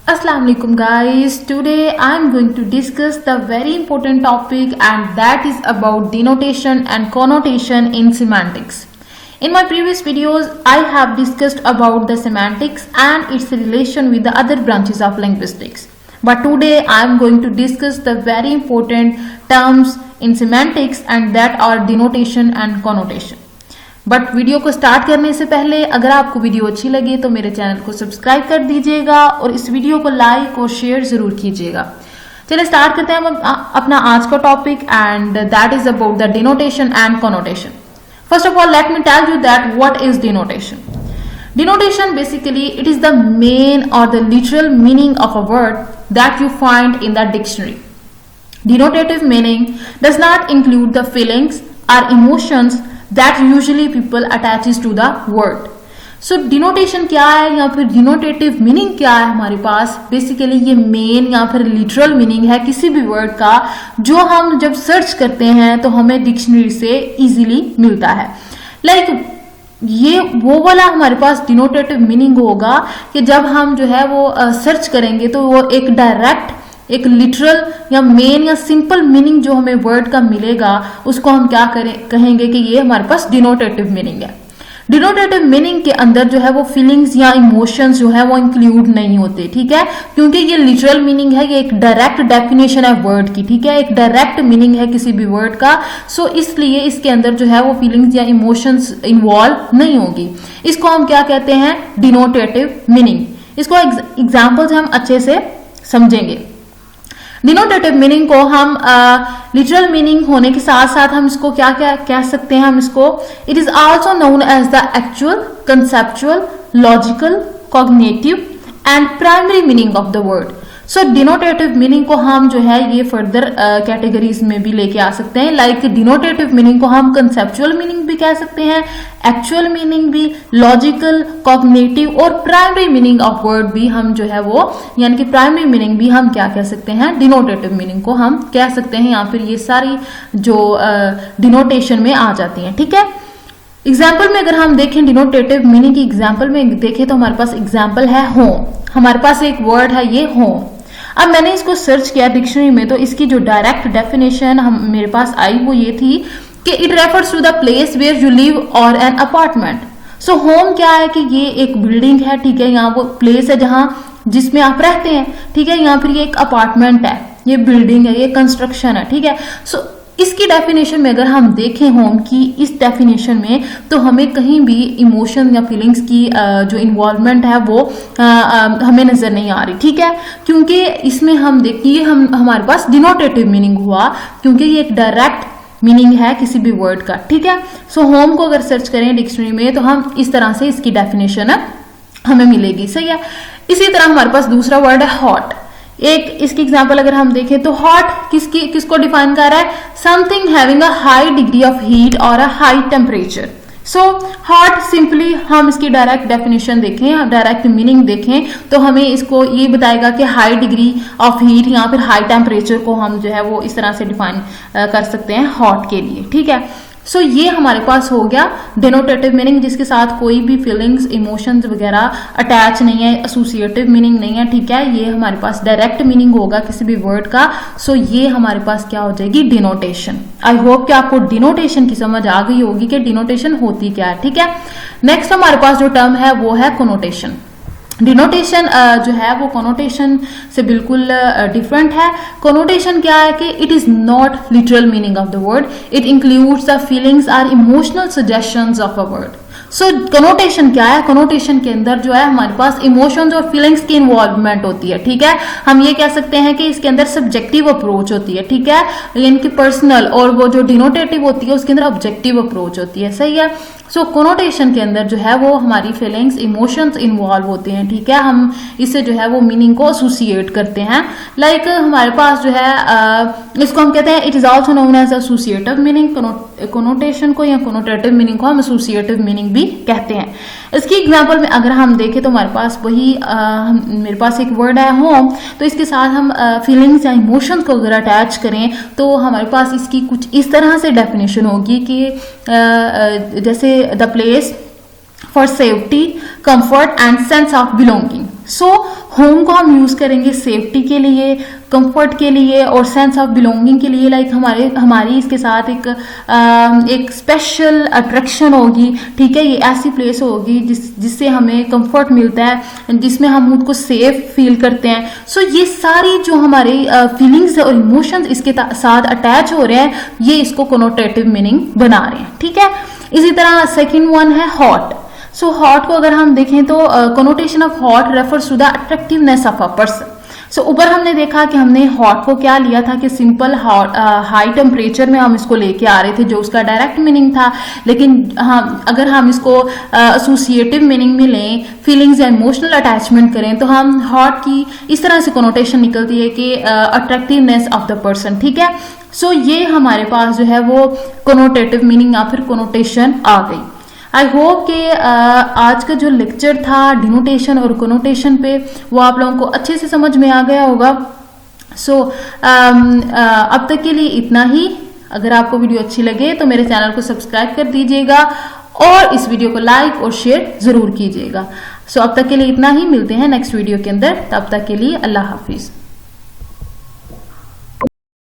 Assalamu alaikum guys. Today I am going to discuss the very important topic, and that is about denotation and connotation in semantics. In my previous videos I have discussed about the semantics and its relation with the other branches of linguistics. But today I am going to discuss the very important terms in semantics, and that are denotation and connotation. But video को start करने से पहले अगर आपको video अच्छी लगे तो मेरे चैनल को सब्सक्राइब कर दीजिएगा और इस वीडियो को लाइक और शेयर जरूर कीजिएगा। चलिए स्टार्ट करते हैं हम अपना आज का topic, and that is about the denotation and connotation. First of all let me tell you that what is denotation. Denotation basically it is the main or the literal meaning of a word that you find in the dictionary. Denotative meaning does not include the feelings or emotions that usually people attaches to the word. So denotation क्या है या फिर denotative meaning क्या है हमारे पास? Basically ये main या फिर literal meaning है किसी भी word का जो हम जब search करते हैं तो हमें dictionary से easily मिलता है। Like ये वो वाला हमारे पास डिनोटेटिव मीनिंग होगा कि जब हम जो है वो सर्च करेंगे तो वो एक डायरेक्ट एक लिटरल या मेन या सिंपल मीनिंग जो हमें वर्ड का मिलेगा उसको हम क्या कहेंगे कि ये हमारे पास डिनोटेटिव मीनिंग है। डिनोटेटिव मीनिंग के अंदर जो है वो फीलिंग्स या इमोशंस जो है वो इंक्लूड नहीं होते, ठीक है, क्योंकि ये लिटरल मीनिंग है, ये एक डायरेक्ट डेफिनेशन है वर्ड की, ठीक है, एक डायरेक्ट मीनिंग है किसी भी वर्ड का। सो इसलिए इसके अंदर जो है वो फीलिंग्स या इमोशंस इन्वॉल्व नहीं होगी। इसको हम क्या कहते हैं? Denotative meaning. इसको एग्जाम्पल्स हम अच्छे से समझेंगे। डिनोटेटिव मीनिंग को हम लिटरल मीनिंग होने के साथ साथ हम इसको क्या क्या कह सकते हैं? हम इसको it is also known as the actual, conceptual, logical, cognitive and primary meaning of the word. So denotative meaning को हम जो है ये फर्दर कैटेगरीज में भी लेके आ सकते हैं। लाइक डिनोटेटिव मीनिंग को हम कंसेप्चुअल मीनिंग भी कह सकते हैं, एक्चुअल मीनिंग भी, लॉजिकल, कॉग्निटिव और प्राइमरी मीनिंग ऑफ वर्ड भी हम जो है वो यानी कि प्राइमरी मीनिंग भी हम क्या कह सकते हैं? डिनोटेटिव मीनिंग को हम कह सकते हैं, या फिर ये सारी जो डिनोटेशन में आ जाती हैं, ठीक है। एग्जाम्पल में अगर हम देखें डिनोटेटिव मीनिंग की एग्जाम्पल में देखें तो हमारे पास एग्जाम्पल है होम। हमारे पास एक वर्ड है ये होम। अब मैंने इसको सर्च किया डिक्शनरी में तो इसकी जो डायरेक्ट डेफिनेशन मेरे पास आई वो ये थी कि it refers to the place where you live और एन अपार्टमेंट। सो होम क्या है कि ये एक बिल्डिंग है, ठीक है, यहाँ वो प्लेस है जहां जिसमें आप रहते हैं, ठीक है, यहाँ फिर ये एक अपार्टमेंट है, ये बिल्डिंग है, ये कंस्ट्रक्शन है, ठीक है। सो इसकी डेफिनेशन में अगर हम देखें होम की इस डेफिनेशन में तो हमें कहीं भी इमोशन या फीलिंग्स की जो इन्वॉल्वमेंट है वो हमें नजर नहीं आ रही, ठीक है, क्योंकि इसमें हम देखिए हमारे पास डिनोटेटिव मीनिंग हुआ क्योंकि ये एक डायरेक्ट मीनिंग है किसी भी वर्ड का, ठीक है। सो होम को अगर सर्च करें डिक्शनरी में तो हम इस तरह से इसकी डेफिनेशन हमें मिलेगी, सही है। इसी तरह हमारे पास दूसरा वर्ड है हॉट। एक इसकी एग्जांपल अगर हम देखें तो हॉट किसको डिफाइन कर रहा है? Something having a high degree of heat और a high temperature. So hot simply हम इसकी डायरेक्ट डेफिनेशन देखें, डायरेक्ट मीनिंग देखें तो हमें इसको ये बताएगा कि हाई डिग्री ऑफ हीट या फिर हाई टेम्परेचर को हम जो है वो इस तरह से डिफाइन कर सकते हैं हॉट के लिए, ठीक है। सो ये हमारे पास हो गया डिनोटेटिव मीनिंग जिसके साथ कोई भी फीलिंग्स, इमोशंस वगैरह अटैच नहीं है, एसोसिएटिव मीनिंग नहीं है, ठीक है, ये हमारे पास डायरेक्ट मीनिंग होगा किसी भी वर्ड का। सो ये हमारे पास क्या हो जाएगी? डिनोटेशन। आई होप कि आपको डिनोटेशन की समझ आ गई होगी कि डिनोटेशन होती क्या है, ठीक है। नेक्स्ट हमारे पास जो टर्म है वो है कॉनोटेशन। डिनोटेशन जो है वो कॉनोटेशन से बिल्कुल डिफरेंट है। कॉनोटेशन क्या है कि it is not literal meaning of the word, it includes the feelings और emotional suggestions of a word. So connotation क्या है? कनोटेशन के अंदर जो है हमारे पास इमोशंस और फीलिंग्स की इन्वॉल्वमेंट होती है, ठीक है। हम ये कह सकते हैं कि इसके अंदर सब्जेक्टिव अप्रोच होती है, ठीक है, यानी कि पर्सनल, और वो जो डिनोटेटिव होती है उसके अंदर ऑब्जेक्टिव अप्रोच होती है, सही है। सो कनोटेशन के अंदर जो है वो हमारी फीलिंग्स, इमोशंस इन्वॉल्व होते हैं, ठीक है, हम इससे जो है वो मीनिंग को एसोसिएट करते हैं। लाइक हमारे पास जो है इसको हम कहते हैं it is also known as associative meaning. Connotation को या कनोटेटिव मीनिंग को हम एसोसिएटिव मीनिंग भी कहते हैं। इसकी एग्जांपल में अगर हम देखें तो हमारे पास वही मेरे पास एक वर्ड है होम, तो इसके साथ हम फीलिंग्स या इमोशंस को अगर अटैच करें तो हमारे पास इसकी कुछ इस तरह से डेफिनेशन होगी कि जैसे the place for safety, comfort and sense of belonging. So home को हम यूज करेंगे सेफ्टी के लिए, कंफर्ट के लिए और सेंस ऑफ बिलोंगिंग के लिए। लाइक हमारी इसके साथ एक स्पेशल अट्रैक्शन होगी, ठीक है। ये ऐसी प्लेस होगी जिससे हमें कंफर्ट मिलता है, जिसमें हम खुद को सेफ फील करते हैं। सो ये सारी जो हमारे फीलिंग्स और इमोशंस इसके साथ अटैच हो रहे हैं, ये इसको कोनोटेटिव मीनिंग बना रहे हैं, ठीक है। इसी तरह सेकेंड वन है हॉट। सो हॉट को अगर हम देखें तो connotation of hot refers to the attractiveness of a person. So ऊपर हमने देखा कि हमने हॉट को क्या लिया था कि सिंपल हाई टेम्परेचर में हम इसको लेके आ रहे थे, जो उसका डायरेक्ट मीनिंग था। लेकिन अगर हम इसको एसोसिएटिव मीनिंग में लें, फीलिंग्स या इमोशनल अटैचमेंट करें, तो हम हॉट की इस तरह से कोनोटेशन निकलती है कि अट्रैक्टिवनेस ऑफ द पर्सन, ठीक है। सो ये हमारे पास जो है वो कोनोटेटिव मीनिंग या फिर कोनोटेशन आ गई। आई होप कि आज का जो लेक्चर था डिनोटेशन और कोनोटेशन पे, वो आप लोगों को अच्छे से समझ में आ गया होगा। सो अब तक के लिए इतना ही। अगर आपको वीडियो अच्छी लगे तो मेरे चैनल को सब्सक्राइब कर दीजिएगा और इस वीडियो को लाइक और शेयर जरूर कीजिएगा। सो अब तक के लिए इतना ही, मिलते हैं नेक्स्ट वीडियो के अंदर। तब तक के लिए अल्लाह हाफिज।